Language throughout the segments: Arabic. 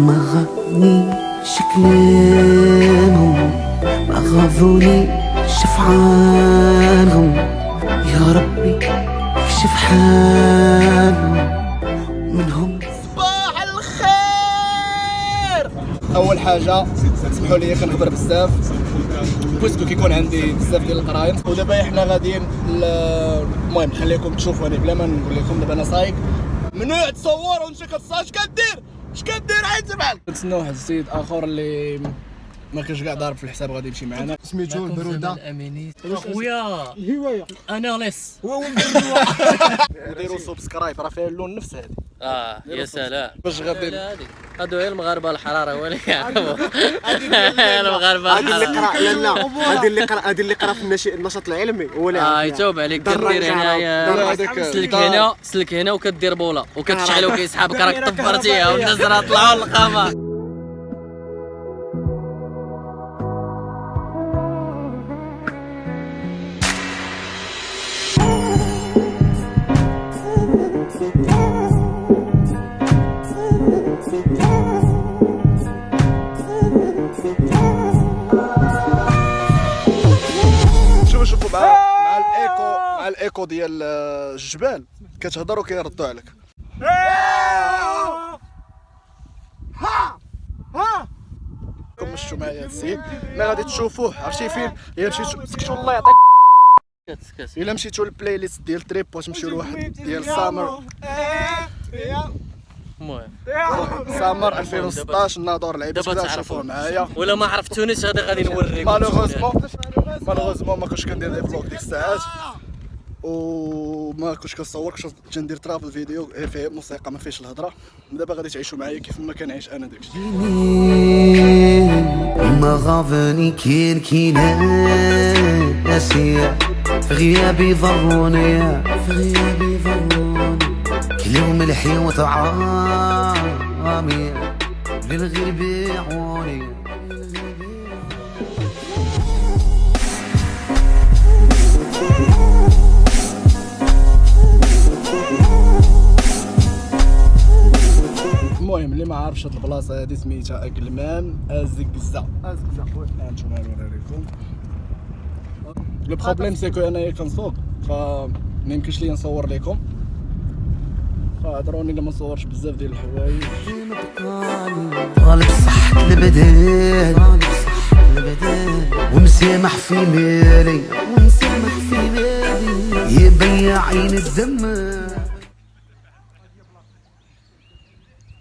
ما غابنيش كلامهم، ما غاضونيش افعالهم، يا ربي اكشف حالهم منهم. صباح الخير. اول حاجه اسمحوا لي كنهضر بزاف بويسكو كيكون عندي بزاف ديال القرايم، ودابا حنا غاديين المهم نخليكم تشوفوني بلا ما نقول لكم. دابا انا سايق ممنوع تصور وانت كتصور. اش كدير عيط بحال. نتسناو واحد السيد اخر اللي ما كانش كاع ضارب في الحساب غادي يمشي معنا، سميتو البروده الاميني خويا هوايه اناليس وديروا سبسكرايب راه فيها اللون نفس هذه. يا سلام باش غادي هادو هي المغاربه الحراره هو اللي كيعرفوا المغاربه هادي اللي قرا لا هادي اللي قرا في النشاط العلمي هو اللي يتوب عليك كدير هنايا سلك هنا وكدير بوله وكتشعل وكيسحابك راك طفرتيها والناس راه طلعوا للقمر. شوفوا مع الايكو ديال الجبال كتهضر وكيردوا عليك. كم مشيتوا معايا هاد السيد ما غادي تشوفوه. عرفتي فين الا مشيتوا سكتوا الله يعطيك. الا مشيتوا للبلاي ليست ديال تريب وتمشيو لواحد ديال سامر، المهم سامر 2016 الناظور لعيبه دابا كذا تشوفوه معايا. ولا ما عرفتونيش غادي نوريكم. مالوغوزمون ما كنتش كندير لي فلوق ديك الساعات وما كنتش كنصور، كنت كندير ترافل فيديو فيه موسيقى ما فيهش الهضره. دابا غادي تعيشوا معايا كيف ما كنعيش انا داكشي. ما غافني كين اسيا في غيابي ضروني، كل يوم ملحي وطعامي للغير بيعوني. المهم اللي ما عارفش هاد البلاصه هادي سميتها اقلمان ازكزا هانتوما نوريكم. لو بروبليم سيكو انايا كنسوق فما يمكنش ليا نصور لكم، فهضروني الا ما نصورش بزاف ديال الحوايج. طالب صح البدن ومسامح في مالي يبيع عين الدم.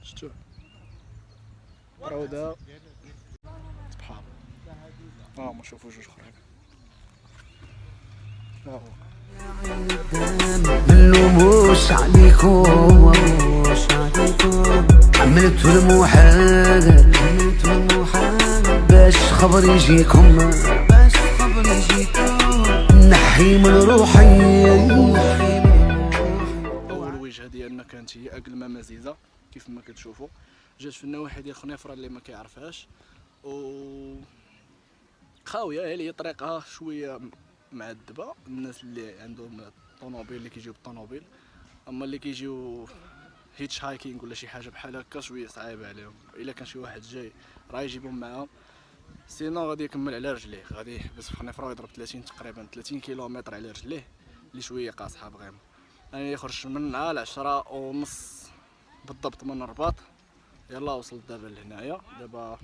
شتو روضه سبحان الله. ما شوفوا جوج اخرين. ملوموش عليكم عملتوا المحال باش خبر يجيكم نحي من روحي. اول وجهه ديالنا كانت هي اقلمه مزيزه كيف ما كتشوفوا، جات في النواحي ديال خنيفره اللي ما كيعرفهاش و خاويه. هي طريقها شويه معذبه الناس اللي عندهم الطوموبيل اللي كيجيو بالطوموبيل، اما اللي كيجيو هيتش هايكينغ ولا شي حاجه بحال هكا شويه صعيبه عليهم. الا كان شي واحد جاي راه يجيبهم معاهم، سينو غادي يكمل على رجليه، غادي يحبس في خنيفره ويضرب 30 تقريبا 30 كيلومتر على رجليه اللي شويه قاصحه بغيم. يعني يخرج من 10:30 بالضبط من الرباط. يلا وصلت دابا لهنايا، دابا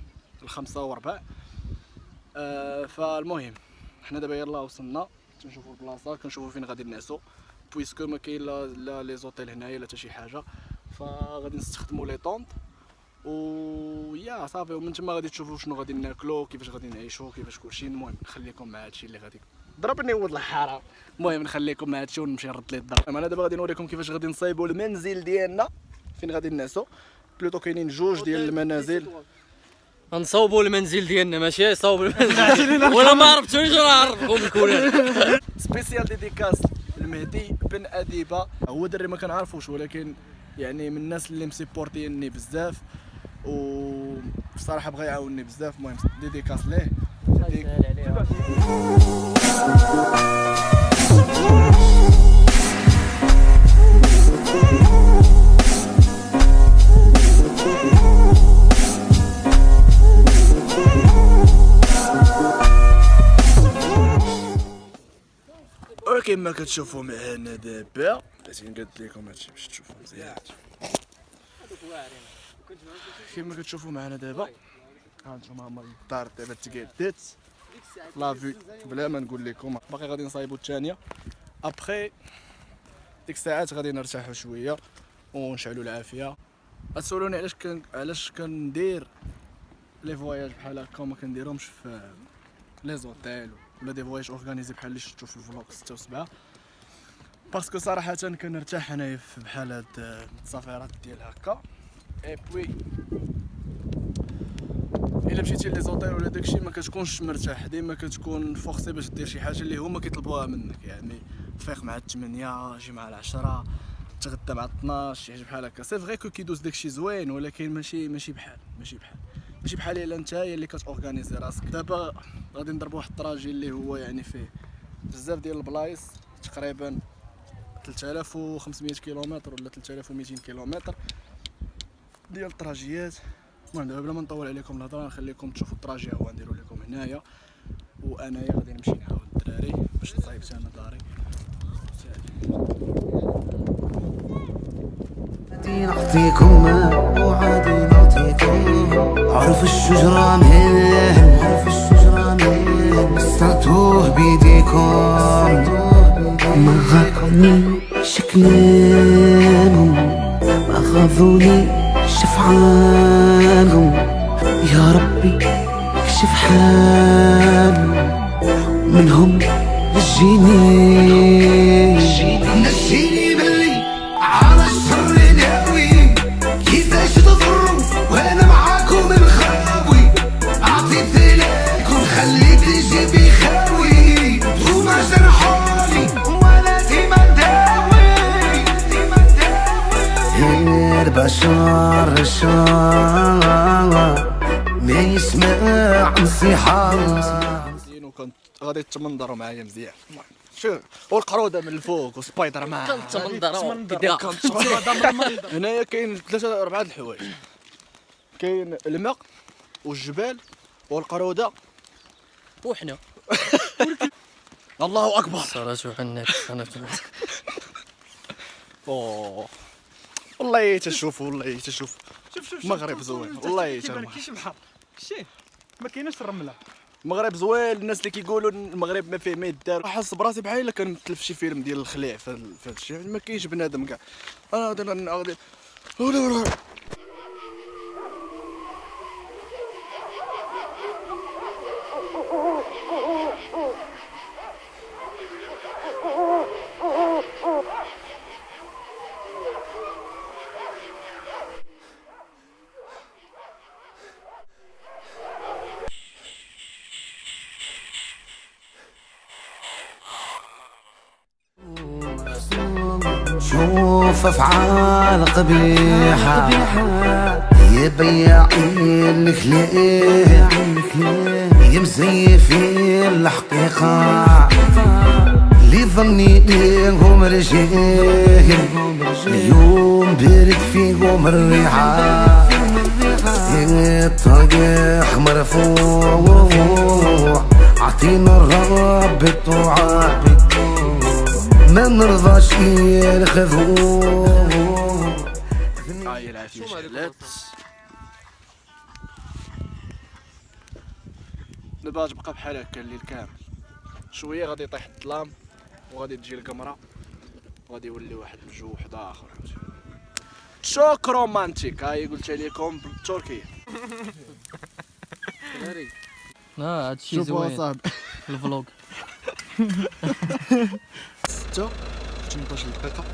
5:15. فالمهم حنا دابا يلا وصلنا تنشوفوا البلاصه، كنشوفوا فين غادي نعسو بويسكو ما كاين لا لي زوتيل هنايا لا حتى شي حاجه، فغادي نستخدموا لي طونط ويا صافي. ومن تما غادي تشوفوا شنو غادي ناكلو، كيفاش غادي نعيشوا، كيفاش كلشي. المهم نخليكم مع هادشي اللي غادي ضربني ولد الحرام. المهم نخليكم مع هادشي ونمشي نرد ليه الدار. انا دابا غادي نوريكم كيفاش غادي نصايبوا المنزل ديالنا فين غادي نعسو. بلوتو كاينين جوج ديال المنازل. نصوبوا المنزل ديالنا ماشي صوبوا المنزل ولا ما عرفتوش راه عرفكم الكولات. سبيسيال ديديكاس المهدي بن اديبه، هو دري ما كنعرفوش ولكن يعني من الناس اللي مسيبورتيني بزاف وبصراحه بغى يعاونني بزاف. المهم ديديكاس ليه. وكما كتشوفوا معنا دابا بغيتي قلت لكم هادشي باش تشوفوا مزيان. كما كتشوفوا معنا دابا هانتوما هما الدار دابا تقادات لافي بلا ما نقول لكم. باقي غادي نصايبوا الثانيه ابخي ديك الساعات غادي نرتاحوا شويه ونشعلوا العافيه. غتسولوني علاش كندير لي فواياج بحال هكا وما كنديرهمش في لي زوتيل ولا دي فواياج اورغانيزي بحال اللي شفتوا في الفلوق 6 و 7 باسكو صراحه كنرتاح انايا بحال هاد السفيرات ديال هكا. اي بوي الا مشيتي لي زوتيل ولا داكشي ما كتكونش مرتاح، ديما كتكون فورسي باش دير شي حاجه اللي هما كيطلبوها منك، يعني فيق مع 8 جي مع 10 تغدى مع 12 شي حاجه بحال هكا. سي فغي كو كيدوز داكشي زوين ولكن ماشي بحال الا نتايا اللي كتورغانيزي راسك. دابا غادي نضربوا واحد الطراجي اللي هو يعني فيه بزاف ديال البلايص، تقريبا 3500 كيلومتر ولا 3200 كيلومتر ديال الطراجيات. المهم دابا بلا ما نطول عليكم الهضره نخليكم تشوفوا الطراجي هو نديرو لكم هنايا، وانايا غادي نمشي نعاود الدراري باش نصايب انا داري. نعطيكم وعادي نعطيكم عرف الشجرة مهل استرتوه بيديكم ما غرني شكلهم ما خافوني شفعانهم يا ربي اكشف حالهم منهم نجيني باللي على الشر ناوي كيفاش تضروا وانا معاكم الخاوي عطيت لكم خليت جيبي خاوي نتوما جرحوني وانا ديما نداوي غير بشر الشر ما يسمع نصيحة وكنت غادي تمنظروا معايا مزيان. شوف والقروده من الفوق وسبايدر مان هنايا كاين 3 4 الحوايج، كاين الماء والجبال والقروده وحنا الله اكبر. صلاة وحنات اوه والله تشوفوا والله تشوف المغرب زوين والله ما كاينش البحر شتي ما كايناش الرمله. المغرب زوين. الناس اللي كيقولوا المغرب ما فيه ما يدار حس براسي بحال الا كنتلف شي فيلم ديال الخليع في هذا الشيء. ما كاينش بنادم كاع. انا غادي شوف افعال قبيحة يا بياعين الكلاب يا مزيفين الحقيقة اللي ظني بيهم رجال اليوم بارد فيهم الريحة الطريق مرفوع عطينا الرب الطوعة ما نرضاش يرخذوه. هاي العافية شعلات. دابا تبقى بحال هكا الليل كامل، شويه غادي يطيح الظلام وغادي تجي القمره وغادي يولي واحد الجو واحد اخر. تشوك رومانتيك هاي قلتها لكم بالتركيه. هادشي زوين الفلوق 6 18 دقيقة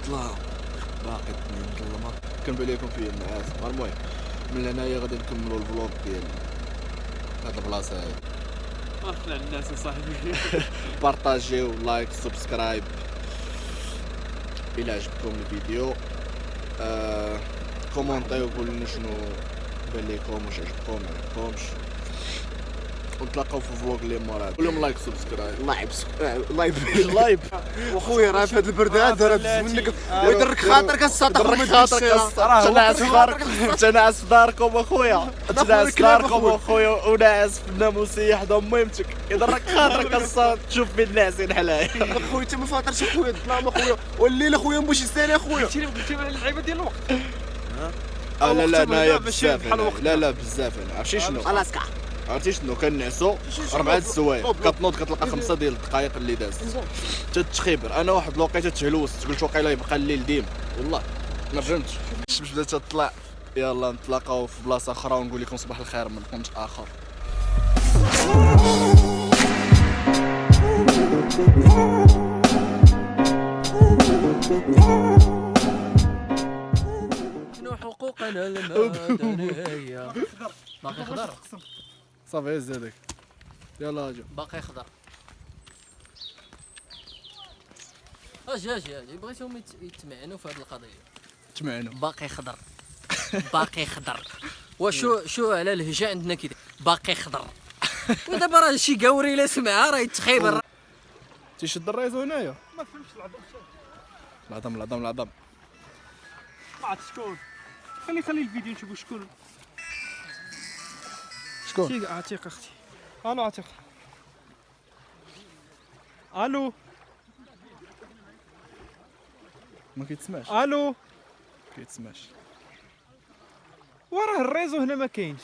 ظلام باقي 2 ظلمة كنبان لكم فيه النعاس. المهم من هنايا غادي نكملوا الفلوق ديال هاد البلاصة هادي. اخلع الناس اصاحبي. بارطاجيو لايك سبسكرايب الى عجبكم الفيديو. كومونطيو قولوا لنا شنو بان لكم، واش عجبكم ما عجبكمش، ونتلاقاو في فلوق اللي مورا. قول لهم لايك سبسكرايب. لايف وخويا راه في هذا البرد هذا راه بزز منك ويضرك خاطرك الساطح يضرك خاطرك تنعس في داركم اخويا، تنعس في داركم اخويا وناعس في الناموسيه حدا ميمتك، يضرك خاطرك الصاد تشوف بين الناعسين حلايا. خويا انت ما فاطرش اخويا الظلام اخويا والليل اخويا مبوش يستاني اخويا. قلتي لي اللعيبه ديال الوقت. لا انايا بزاف، لا بزاف. انا عرفتي شنو؟ خلاص كاع عرفتي شنو كنعسو 4 السوايع كتنوض كتلقى 5 ديال الدقائق اللي دازت تتخيبر. انا واحد الوقيته تهلوست قلت واقيلا يبقى الليل ديما والله ما فهمتش. الشمس بدات تطلع. يلا نتلاقاو في بلاصه اخرى ونقول لكم صباح الخير من كونت اخر. شنو حقوقنا المدنية؟ باقي خضر صافي هز هذاك. يلا اجي باقي خضر. اجي بغيتهم يتمعنوا في هذه القضيه. تمعنوا باقي خضر باقي خضر. وشو على الهجاء عندنا كذا باقي خضر. ودابا راه شي قوري لا سمعها راه يتخيبر. تيشد الريزو هنايا. ما فهمتش العظم ما عرفت شكون. خلي الفيديو نشوفوا شكون. شكون؟ عتيق اختي. انا عتيق. الو ما كيتسمعش. الو كيتسمعش. وراه الريزو هنا ما كاينش.